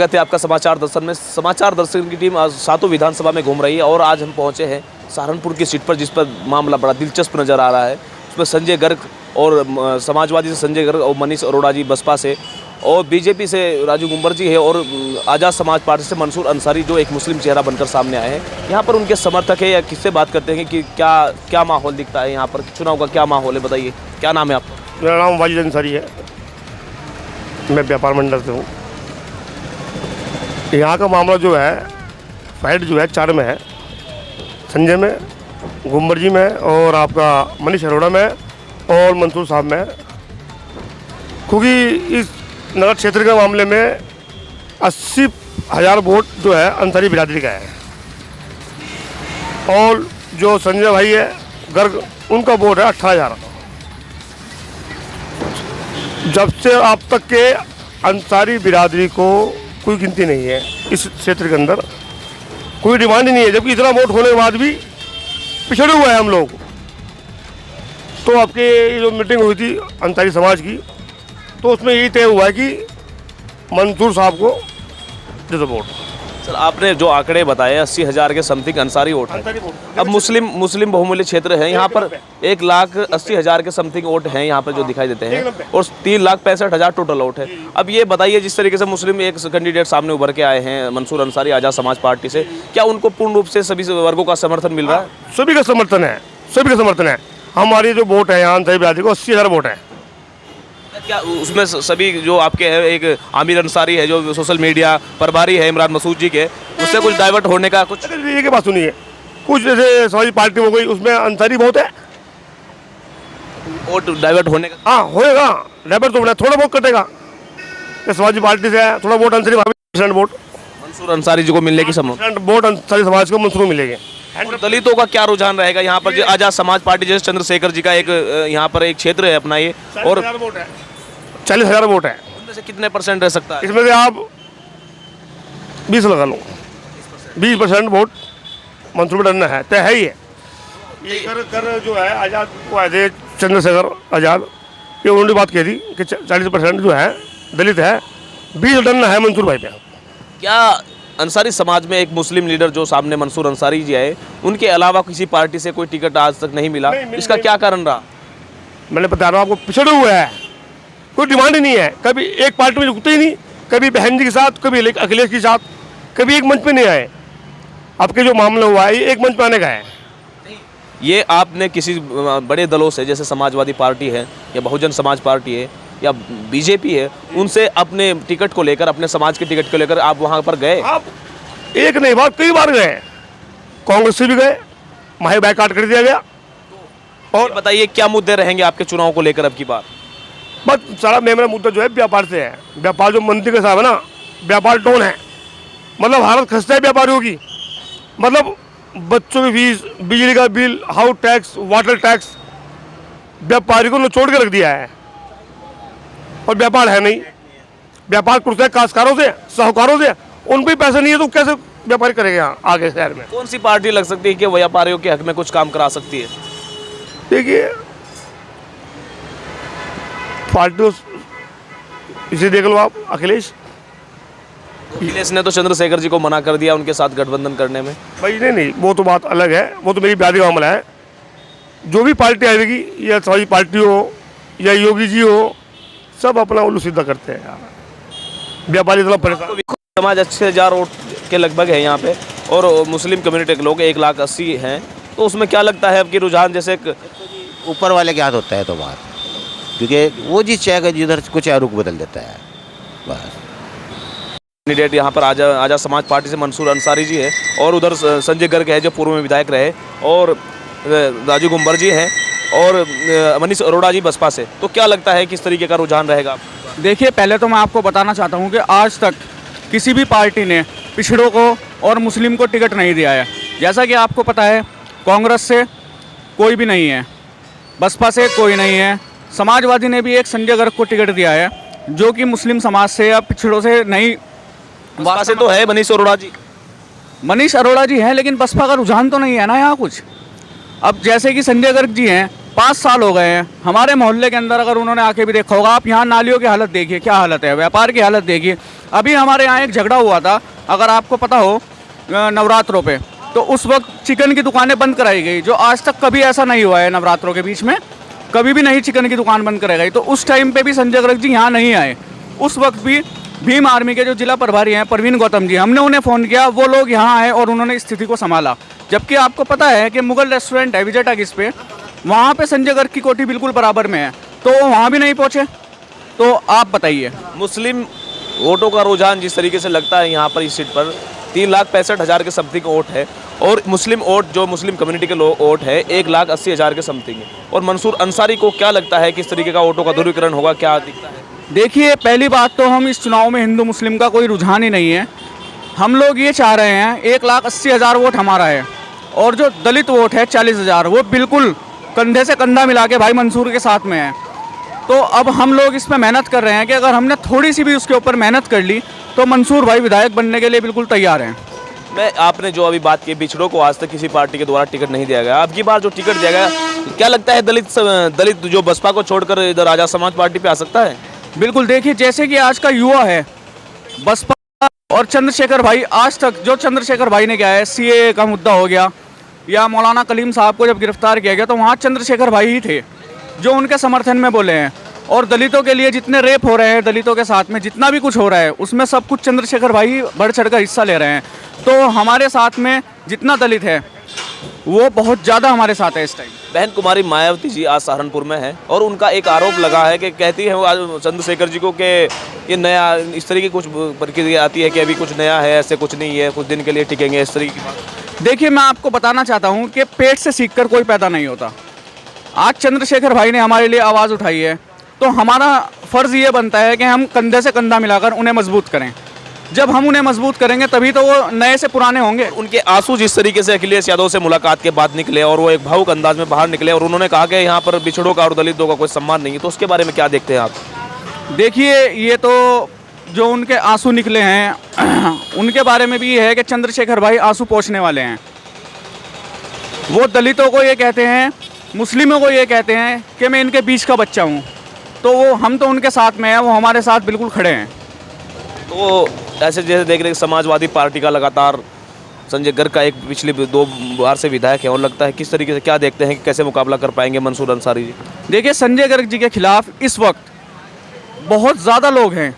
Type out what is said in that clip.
स्वागत है आपका समाचार दर्शन में। समाचार दर्शन की टीम आज सातों विधानसभा में घूम रही है और आज हम पहुंचे हैं सहारनपुर की सीट पर, जिस पर मामला बड़ा दिलचस्प नज़र आ रहा है। उसमें संजय गर्ग और समाजवादी से संजय गर्ग और मनीष अरोड़ा जी बसपा से, और बीजेपी से राजू गुंबर जी है, और आज़ाद समाज पार्टी से मंसूर अंसारी जो एक मुस्लिम चेहरा बनकर सामने आए हैं। यहाँ पर उनके समर्थक है या किससे बात करते हैं कि क्या माहौल दिखता है यहाँ पर, चुनाव का क्या माहौल है, बताइए। क्या नाम है आपका? मेरा नाम वाजिद अंसारी है, मैं व्यापार मंडल से हूँ। यहाँ का मामला जो है, फाइट जो है 4 में है, संजय में, गुंबर जी में और आपका मनीष अरोड़ा में और मंसूर साहब में। क्योंकि इस नगर क्षेत्र के मामले में 80,000 वोट जो है अंसारी बिरादरी का है, और जो संजय भाई है गर्ग, उनका वोट है 18,000। जब से अब तक के अंसारी बिरादरी को कोई गिनती नहीं है, इस क्षेत्र के अंदर कोई डिमांड ही नहीं है, जबकि इतना वोट होने के बाद भी पिछड़े हुए हैं हम लोग। तो आपके जो मीटिंग हुई थी अंसारी समाज की, तो उसमें यही तय हुआ है कि मंसूर साहब को दे दो वोट। सर, आपने जो आंकड़े बताए 80,000 के समथिंग अंसारी वोट है। अब मुस्लिम बहुमूल्य क्षेत्र है, यहाँ पर 1,80,000 के समथिंग वोट हैं यहाँ पर जो दिखाई देते हैं, और 3,65,000 टोटल वोट है। अब ये बताइए, जिस तरीके से मुस्लिम एक कैंडिडेट सामने उभर के आए हैं मंसूर अंसारी आज़ाद समाज पार्टी से, क्या उनको पूर्ण रूप से सभी वर्गों का समर्थन मिल रहा है? सभी का समर्थन है, सभी का समर्थन है। हमारी जो वोट है यहाँ अंसारी बिरादरी को 80,000 वोट है। क्या उसमें सभी जो आपके है, एक आमिर अंसारी है जो सोशल मीडिया प्रभारी है इमरान मसूद जी के, उससे कुछ डाइवर्ट होने का कुछ? ये के बात सुनिए, कुछ जैसे समाजी पार्टी हो गई, उसमें अंसारी बहुत है, वोट डाइवर्ट होने का? हाँ होएगा, डाइवर्ट तो होना, थोड़ा बहुत कटेगा। समाजी पार्टी से है, थोड़ा वोट अंसारी, 20% वोट मंसूर अंसारी जी को मिलने की संभावना, वोट अंसारी समाज को मंसूर मिलेंगे। और दलितों का क्या रुझान रहेगा यहाँ पर? आज़ाद समाज पार्टी जैसे चंद्रशेखर जी का एक यहाँ पर एक क्षेत्र है अपना, ये और 40,000 वोट है। उनमें से कितने परसेंट रह सकता है? इसमें से आप 20 लगा लो, 20% वोट मंसूर में डरना है, तय है ही है। ये कर जो है आज़ाद को आए थे चंद्रशेखर आज़ाद, ये उन्होंने बात कही थी कि 40% जो है दलित है, 20 डरना है मंसूर भाई पे। क्या अंसारी समाज में एक मुस्लिम लीडर जो सामने मंसूर अंसारी जी आए, उनके अलावा किसी पार्टी से कोई टिकट आज तक नहीं मिला? इसका क्या कारण रहा? मैंने बता रहा हूँ आपको, पिछड़े हुए हैं, कोई डिमांड ही नहीं है। कभी एक पार्टी में रुकते ही नहीं, कभी बहन जी के साथ, कभी अखिलेश के साथ, कभी एक मंच पे नहीं आए। आपके जो मामला हुआ है, ये एक मंच पे आने का है। ये आपने किसी बड़े दलों से, जैसे समाजवादी पार्टी है या बहुजन समाज पार्टी है या बीजेपी है, उनसे अपने टिकट को लेकर, अपने समाज के टिकट को लेकर आप वहाँ पर गए? आप एक नहीं बार कई बार गए, कांग्रेस से भी गए, माही बाइकाट कर दिया गया। और बताइए क्या मुद्दे रहेंगे आपके चुनाव को लेकर अब की बार? बस सारा मेरा मुद्दा जो है व्यापार से है। व्यापार जो मंत्री के साहब है ना, व्यापार टोन है, मतलब हालत खस्ता है व्यापारियों की। मतलब बच्चों की फीस, बिजली का bill, house tax, water tax, व्यापारी को निचोड़ के रख दिया है। और व्यापार है नहीं, व्यापार करते हैं काश्तकारों से, साहूकारों से, उन पर पैसे नहीं है तो कैसे व्यापारी करेंगे यहाँ आगे शहर में? कौन सी पार्टी लग सकती है कि व्यापारियों के हक में कुछ काम करा सकती है? देखिए, पार्टी इसे देख लो आप, अखिलेश ने तो चंद्रशेखर जी को मना कर दिया उनके साथ गठबंधन करने में। भाई नहीं, वो तो बात अलग है, वो तो मेरी बिरादरी का मामला है। जो भी पार्टी आएगी, या समाजी पार्टी हो या योगी जी हो, सब अपना उल्लू सीधा करते हैं यार। व्यापारी इतना परेशान। समाज 80,000 वोट के लगभग है यहाँ पे, और मुस्लिम कम्युनिटी के लोग 1,80,000 हैं, तो उसमें क्या लगता है आपकी रुझान? जैसे ऊपर वाले के हाथ होता है तो बात, क्योंकि वो जिस चाहेगा जिधर कुछ रुख बदल देता है बस। कैंडिडेट यहाँ पर आज़ाद समाज पार्टी से मंसूर अंसारी जी है, और उधर संजय गर्ग है जो पूर्व में विधायक रहे, और राजू गुंबर जी हैं, और मनीष अरोड़ा जी बसपा से। तो क्या लगता है किस तरीके का रुझान रहेगा? देखिए, पहले तो मैं आपको बताना चाहता हूँ कि आज तक किसी भी पार्टी ने पिछड़ों को और मुस्लिम को टिकट नहीं दिया है। जैसा कि आपको पता है, कांग्रेस से कोई भी नहीं है, बसपा से कोई नहीं है, समाजवादी ने भी एक संजय गर्ग को टिकट दिया है जो कि मुस्लिम समाज से या पिछड़ों से नहीं। बसपा से तो है मनीष अरोड़ा जी, मनीष अरोड़ा जी हैं, लेकिन बसपा का रुझान तो नहीं है ना यहाँ कुछ। अब जैसे कि संजय गर्ग जी हैं, 5 साल हो गए हैं। हमारे मोहल्ले के अंदर अगर उन्होंने आके भी देखा होगा, आप यहाँ नालियों की हालत देखिए, क्या हालत है, व्यापार की हालत देखिए। अभी हमारे यहाँ एक झगड़ा हुआ था, अगर आपको पता हो, नवरात्रों पे, तो उस वक्त चिकन की दुकानें बंद कराई गई, जो आज तक कभी ऐसा नहीं हुआ है। नवरात्रों के बीच में कभी भी नहीं चिकन की दुकान बंद कराई गई। तो उस टाइम पे भी संजय गर्ग जी यहाँ नहीं आए। उस वक्त भी भीम आर्मी के जो जिला प्रभारी हैं प्रवीण गौतम जी, हमने उन्हें फ़ोन किया, वो लोग यहाँ आए और उन्होंने स्थिति को संभाला। जबकि आपको पता है कि मुगल रेस्टोरेंट है विजय टाकिस पे, वहाँ पे संजय गर्ग की कोठी बिल्कुल बराबर में है, तो वो वहाँ भी नहीं पहुँचे। तो आप बताइए। मुस्लिम वोटों का रुझान जिस तरीके से लगता है यहाँ पर इस सीट पर 3,65,000 के समथिंग वोट है, और मुस्लिम वोट जो मुस्लिम कम्युनिटी के लोग वोट है 1,80,000 के समथिंग है। और मंसूर अंसारी को क्या लगता है किस तरीके का वोटों का ध्रुवीकरण होगा, क्या दिखता है? देखिए, पहली बात तो हम इस चुनाव में हिंदू मुस्लिम का कोई रुझान ही नहीं है। हम लोग ये चाह रहे हैं 1,80,000 वोट हमारा है, और जो दलित वोट है 40,000, वो बिल्कुल कंधे से कंधा मिला के भाई मंसूर के साथ में है। तो अब हम लोग इस पर मेहनत कर रहे हैं कि अगर हमने थोड़ी सी भी उसके ऊपर मेहनत कर ली तो मंसूर भाई विधायक बनने के लिए बिल्कुल तैयार हैं। मैं आपने जो अभी बात की, बिछड़ों को आज तक किसी पार्टी के द्वारा टिकट नहीं दिया गया, अब की बार जो टिकट दिया गया, क्या लगता है दलित जो बसपा को छोड़कर इधर आजाद समाज पार्टी पे आ सकता है? बिल्कुल, देखिए जैसे कि आज का युवा है, बसपा और चंद्रशेखर भाई, आज तक जो चंद्रशेखर भाई ने किया है, सीएए का मुद्दा हो गया, या मौलाना कलीम साहब को जब गिरफ्तार किया गया, तो वहाँ चंद्रशेखर भाई ही थे जो उनके समर्थन में बोले हैं। और दलितों के लिए जितने रेप हो रहे हैं, दलितों के साथ में जितना भी कुछ हो रहा है, उसमें सब कुछ चंद्रशेखर भाई बढ़ चढ़ कर हिस्सा ले रहे हैं। तो हमारे साथ में जितना दलित है वो बहुत ज़्यादा हमारे साथ है इस टाइम। बहन कुमारी मायावती जी आज सहारनपुर में है, और उनका एक आरोप लगा है कि कहती है वो चंद्रशेखर जी को कि ये नया इस तरीके की कुछ प्रक्रिया आती है कि अभी कुछ नया है, ऐसे कुछ नहीं है, कुछ दिन के लिए टिकेंगे, इस तरीके की बात। देखिए, मैं आपको बताना चाहता हूँ कि पेट से सीखकर कोई पैदा नहीं होता। आज चंद्रशेखर भाई ने हमारे लिए आवाज़ उठाई है, तो हमारा फ़र्ज़ ये बनता है कि हम कंधे से कंधा मिलाकर उन्हें मजबूत करें। जब हम उन्हें मजबूत करेंगे तभी तो वो नए से पुराने होंगे। उनके आंसू जिस तरीके से अखिलेश यादव से मुलाकात के बाद निकले, और वो एक भावुक अंदाज में बाहर निकले, और उन्होंने कहा कि यहाँ पर बिछड़ों का और दलितों का कोई सम्मान नहीं है, तो उसके बारे में क्या देखते हैं आप? देखिए, ये तो जो उनके आंसू निकले हैं उनके बारे में भी ये है कि चंद्रशेखर भाई आंसू पोंछने वाले हैं। वो दलितों को ये कहते हैं, मुस्लिमों को ये कहते हैं कि मैं इनके बीच का बच्चा हूँ, तो वो हम तो उनके साथ में हैं, वो हमारे साथ बिल्कुल खड़े हैं। तो ऐसे जैसे देख रहे हैं समाजवादी पार्टी का लगातार संजय गर्ग का एक पिछली 2 बार से विधायक है, और लगता है किस तरीके से क्या देखते हैं कि कैसे मुकाबला कर पाएंगे मंसूर अंसारी जी? देखिए, संजय गर्ग जी के खिलाफ इस वक्त बहुत ज़्यादा लोग हैं